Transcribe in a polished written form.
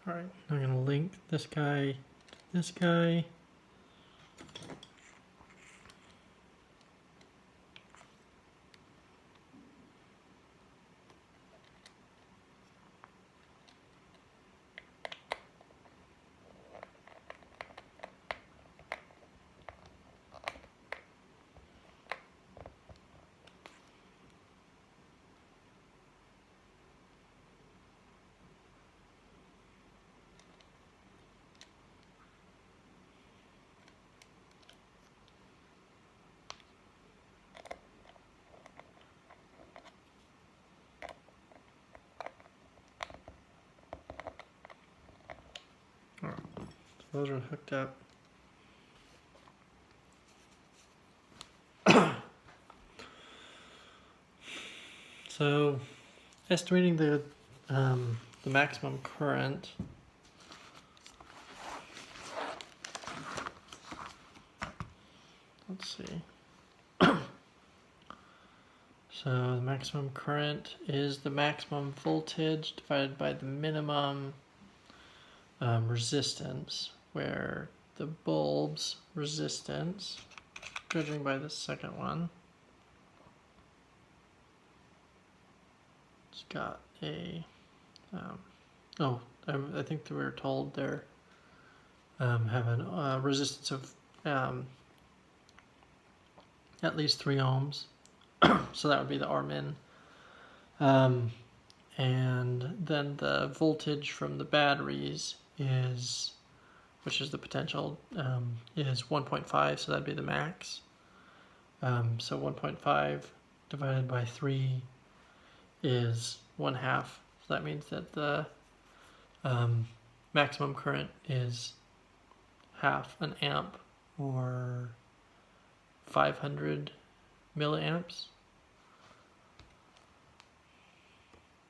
All right, I'm going to link this guy to this guy. All right, so those are hooked up. So, estimating the maximum current. Let's see. So the maximum current is the maximum voltage divided by the minimum resistance, where the bulb's resistance, judging by the second one, it's got a, I think that we were told they're have a resistance of at least 3 ohms. So that would be the R min. And then the voltage from the batteries is, which is the potential, is 1.5, so that'd be the max. So 1.5 divided by 3 is 1/2. So that means that the maximum current is 1/2 an amp, or 500 milliamps.